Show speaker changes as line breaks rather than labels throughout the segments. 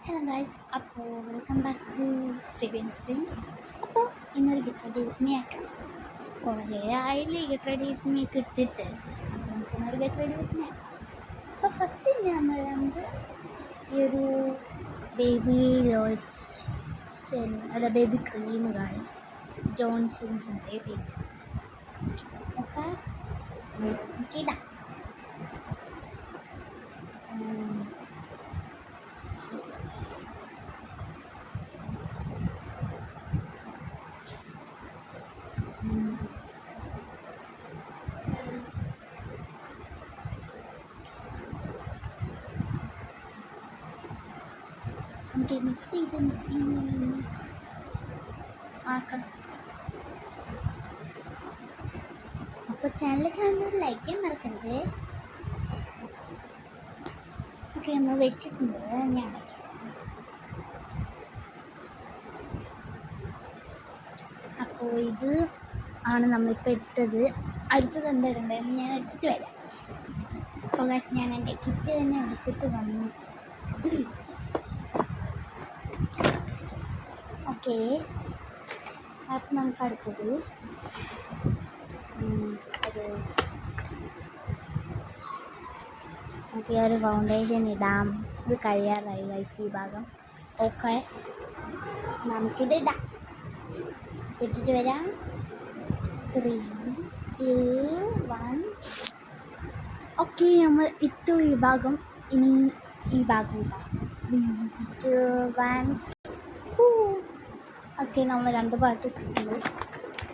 Hello guys, അപ്പോൾ welcome back to Stebin streams. അപ്പോൾ ഇന്നൊരു ഗെറ്റ് റെഡി വിത്ത് മീ ആക്കാം. കുറേ ആയില്ലേ ഗെറ്റ് റെഡി വിത്ത് മീ കിട്ടിയിട്ട്, അപ്പോൾ നമുക്കിന്നൊരു ഗെറ്റ് റെഡി വിത്ത് മീ ആക്കാം. അപ്പോൾ ഫസ്റ്റ് നമ്മൾ ഈ ഒരു ബേബി ലോഷൻ അല്ല ബേബി ക്രീം ഗൈസ്, ജോൺസൺസിൻ്റെ ബേബി ഒക്കെ നോക്കിയിടാം. നമുക്ക് മിക്സ് ചെയ്ത് ആക്കണം. അപ്പോൾ ചാനൽ കാണുന്നത് ലൈക്ക് ചെയ്യാൻ മറക്കരുത്. ഓക്കെ, നമ്മൾ വെച്ചിട്ടുണ്ട്, ഞാൻ വയ്ക്കാം. അപ്പോൾ ഇത് ആണ് നമ്മളിപ്പോൾ ഇട്ടത്. അടുത്തത് എന്താ ഇടേണ്ടതെന്ന് ഞാൻ എടുത്തിട്ട് വരാം. അപ്പോൾ കാശ് ഞാൻ എൻ്റെ കിറ്റ് തന്നെ എടുത്തിട്ട് വന്നു. ഓക്കെ, അപ്പം നമുക്ക് അടുത്തത് നമുക്ക് ഈ ഒരു ഫൗണ്ടേഷൻ ഇടാം. ഇത് കഴിയാറായി ഗൈസ് ഈ ഭാഗം. ഓക്കെ, നമുക്കിത് ഇടാം. ഇട്ടിട്ട് വരാം. 3, 2, 1. ഓക്കെ, നമ്മൾ ഇട്ടു ഈ ഭാഗം. ഇനി ഈ ഭാഗം ഇടാം. 3, 2, 1. ഓക്കെ, നമ്മൾ 2 പാട്ട് ഇട്ടിട്ടുണ്ട്.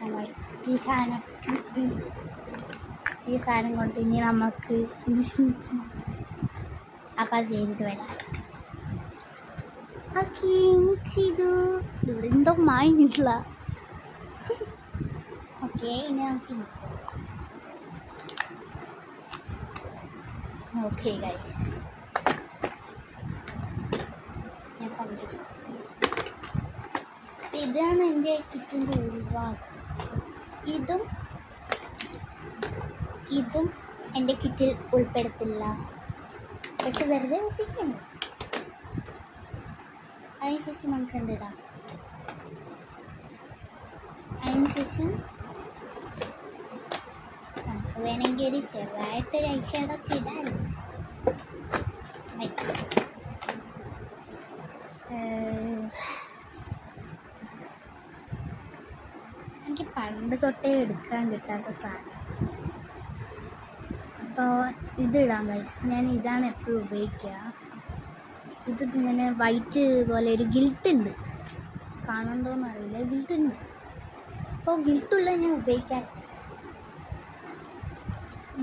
നമ്മൾ ഈ സാധനം കൊണ്ട് ഇനി നമുക്ക് അപ്പം അത് ചെയ്തിട്ട് വരാം. ഓക്കെ, മിക്സ് ചെയ്തു. ഇവിടെ എന്തോ മായിട്ടില്ല. ഓക്കെ, ഇനി നമുക്ക് ഓക്കെ ഗൈസ്, ഞാൻ ഫൗണ്ടേഷൻ. ഇതാണ് എൻ്റെ കിറ്റിൻ്റെ ഉൾഭാഗം. ഇതും എൻ്റെ കിറ്റിൽ ഉൾപ്പെടുത്തില്ല, പക്ഷെ വെറുതെ വെച്ചിരിക്കണം. അതിനുശേഷം നമുക്ക് എന്തിടാം. അതിനുശേഷം നമുക്ക് വേണമെങ്കിൽ ഒരു ചെറുതായിട്ടൊരു ഐഷാഡൊക്കെ ഇടാൻ. എനിക്ക് പണ്ട് തൊട്ടേ എടുക്കാൻ കിട്ടാത്ത സാധനം. അപ്പോൾ ഇതിടാം ഗൈസ്. ഞാൻ ഇതാണ് എപ്പോഴും ഉപയോഗിക്കുക. ഇങ്ങനെ വൈറ്റ് പോലെ ഒരു ഗിൽട്ടുണ്ട്, കാണുന്നുണ്ടോയെന്ന് അറിയില്ല. ഗിൽട്ടുണ്ട്. അപ്പോൾ ഗിൽട്ടുള്ള ഞാൻ ഉപയോഗിക്കാം.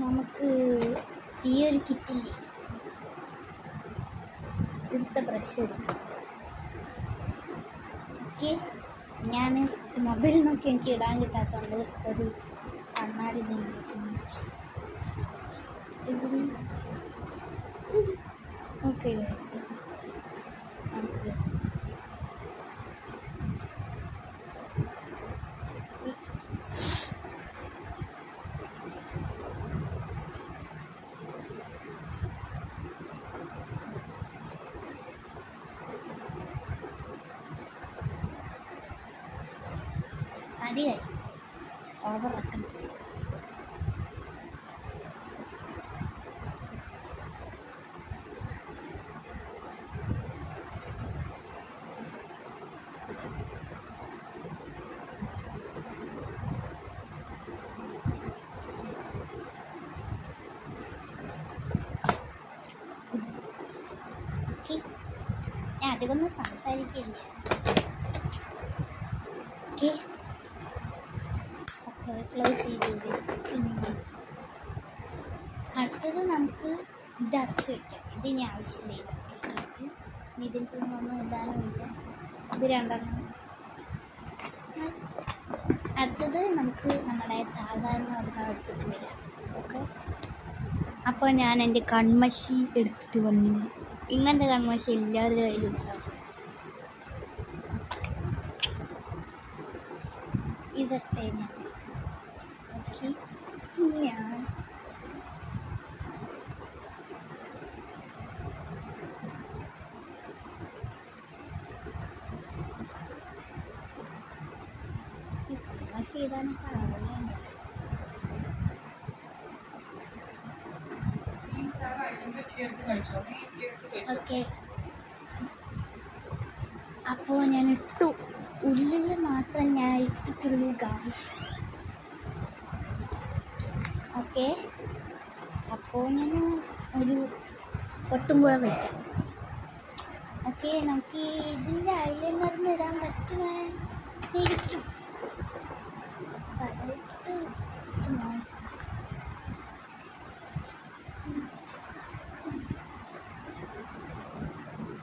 നമുക്ക് ഈ ഒരു കിറ്റില്ലേ, ഇവിടുത്തെ ബ്രഷ് എടുക്കാം. ഓക്കെ, ഞാൻ മൊബൈൽ നോക്കി എനിക്ക് ഇടാൻ കിട്ടാത്തതുകൊണ്ട് ഒരു കണ്ണാടി നിൽക്കുന്നു. ഓക്കെ ഗൈസ്, നമുക്ക് മതി ഗൈസ്, ഓവർ ആക്കണം. ഞാൻ അധികമൊന്നും സംസാരിക്കില്ല. ഓക്കെ, ക്ലോസ് ചെയ്ത് അടുത്തത് നമുക്ക് ഇത് അടച്ച് വയ്ക്കാം. ഇതിനി ആവശ്യമില്ല. ഇതിൻ്റെ ഒന്നും ഇടാനുമില്ല. ഇത് 2 അടുത്തത് നമുക്ക് നമ്മുടെ സാധാരണ ഒരെണ്ണം എടുത്തിട്ട് വരാം. ഓക്കെ, അപ്പോൾ ഞാൻ എൻ്റെ കൺമഷി എടുത്തിട്ട് വന്നു. ഇങ്ങനത്തെ കൺമഷി എല്ലാവരുടെ കയ്യിലും ഉണ്ടാവും. ഇതൊക്കെ ഞാൻ വാഷ് ചെയ്താനൊക്കെ അറിയാം. ഓക്കെ, അപ്പോൾ ഞാൻ ഇട്ടു, ഉള്ളിൽ മാത്രം ഞാൻ ഇട്ടിട്ടുള്ളൂ ഗായ്സ്. ഓക്കെ, അപ്പോൾ ഞാൻ ഒരു പൊട്ടും കൂടെ വയ്ക്കാം. ഓക്കെ, നമുക്ക് ഇതിൻ്റെ ഐലൈനറിന് ഇടാൻ പറ്റുമായിരിക്കും.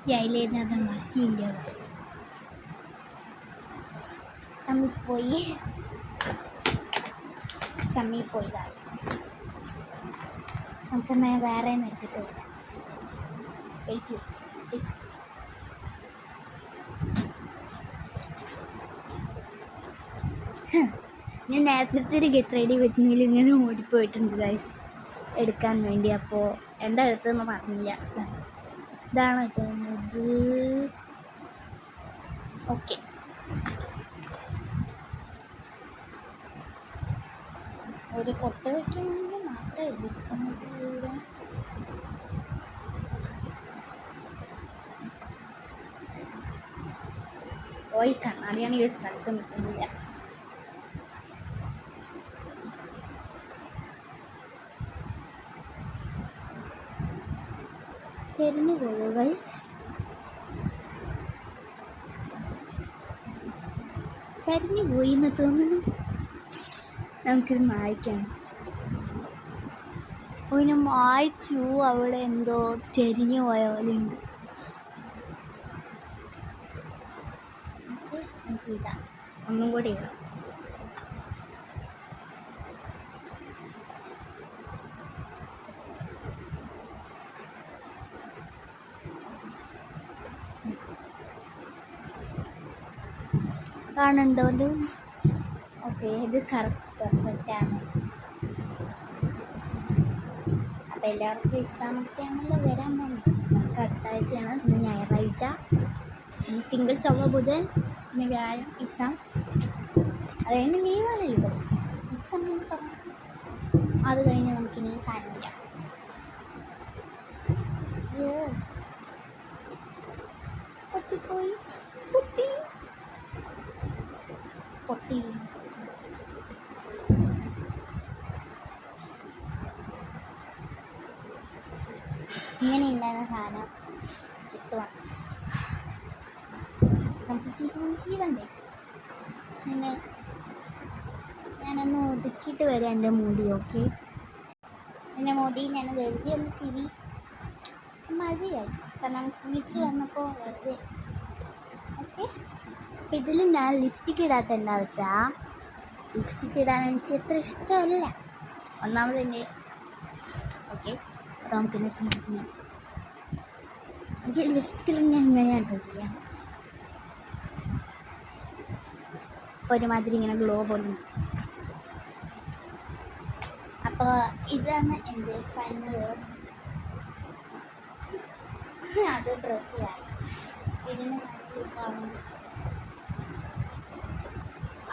ഈ ഐലൈനറിന് മസിയില്ല ഗൈസ്, ചമ്മിപ്പോയി ഗൈസ്. നമുക്കെന്നാൽ വേറെ എടുത്തിട്ട് വരാം. വെയിറ്റ്. ഞാൻ നേരത്തെ ഒരു ഗെറ്റ് റെഡി വെക്കുന്നതിൽ ഇങ്ങനെ ഓടിപ്പോയിട്ടുണ്ട് ഗൈസ് എടുക്കാൻ വേണ്ടി. അപ്പോൾ എന്താ എടുത്തതെന്ന് പറഞ്ഞില്ല. ഇതാണ് തോന്നുന്നത്. ഓക്കെ, ഒരു പൊട്ട വയ്ക്കണമെങ്കിൽ മാത്രമേ എടുക്കുന്നത്. ഈ കണ്ണാടിയാണ് ഈ സ്ഥലത്ത് നിൽക്കുന്നില്ല. ചെരിഞ്ഞു പോയോ ഗൈസ്? ചരിഞ്ഞു പോയി എന്ന് തോന്നുന്നു. നമുക്കിത് മായ്ക്കാം. ഒന്ന് മായ്ച്ചു, അവിടെ എന്തോ ചെരിഞ്ഞു പോയ പോലെ ഉണ്ട്. നമുക്കിതാ ഒന്നും കൂടി ഇടാം. കാണുന്നുണ്ടോ? ഓക്കെ, ഇത് കറക്റ്റ് പെർഫെക്റ്റാണ്. അപ്പോൾ എല്ലാവർക്കും എക്സാമൊക്കെ ആണല്ലോ വരാൻ പോകുന്നത്. നമുക്ക് അടുത്ത ആഴ്ചയാണ്. ഇന്ന് ഞായറാഴ്ച, തിങ്കൾ ചൊവ്വ ബുധൻ, പിന്നെ വ്യാഴം എക്സാം. അത് കഴിഞ്ഞ് ലീവാണല്ലോ ബസ് എക്സാം എന്ന് പറഞ്ഞു. അത് കഴിഞ്ഞ് നമുക്കിനി സാധനം ചെയ്യാം. പൊട്ടിപ്പോയി, പൊട്ടി. ഇങ്ങനെ ഉണ്ടായിരുന്ന സാധനം കിട്ടുവാണ്. നമുക്ക് ജീവണ്ടേ. പിന്നെ ഞാനൊന്ന് ഒതുക്കിയിട്ട് വരാം എൻ്റെ മുടി. ഓക്കെ, എൻ്റെ മുടി ഞാൻ വെറുതെ ഒന്ന് ചിരി മതിയായി, കാരണം കുളിച്ച് വന്നപ്പോൾ വെറുതെ. ഓക്കെ, അപ്പം ഇതിൽ ഞാൻ ലിപ്സ്റ്റിക്ക് ഇടാത്ത എന്താ വെച്ചാൽ, ലിപ്സ്റ്റിക്ക് ഇടാൻ എനിക്ക് അത്ര ഇഷ്ടമല്ല ഒന്നാമത് എൻ്റെ. ഓക്കെ, അപ്പോൾ നമുക്കിന്ന് ചിന്തിക്കണം. എനിക്ക് ലിപ്സ്റ്റിക്കിൽ ഞാൻ എങ്ങനെയാണ് ചെയ്യാം. അപ്പോൾ ഒരുമാതിരി ഇങ്ങനെ ഗ്ലോ പോലെ. അപ്പോൾ ഇതാണ് എൻ്റെ ഫൈനൽ. അത് ഡ്രസ്സിലായി ഇതിന് കാണും.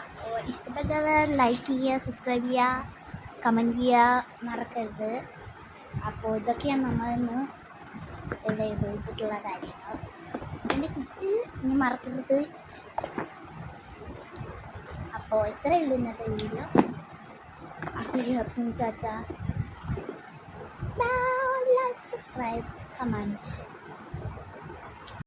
അപ്പോൾ ഇഷ്ടപ്പെട്ടവർ ലൈക്ക് ചെയ്യുക, സബ്സ്ക്രൈബ് ചെയ്യുക, കമൻറ്റ് ചെയ്യുക മറക്കരുത്. അപ്പോൾ ഇതൊക്കെയാണ് നമ്മളിന്ന് ഇവിടെ ഉപയോഗിച്ചിട്ടുള്ള കാര്യങ്ങൾ. എൻ്റെ കിറ്റ് ഇനി മറക്കരുത്. അപ്പോൾ ഇത്രയേ ഉള്ളൂ ഇന്നത്തെ വീഡിയോ. അപ്പോൾ ചേർക്കും ചാച്ച. Bye, like, subscribe, comment.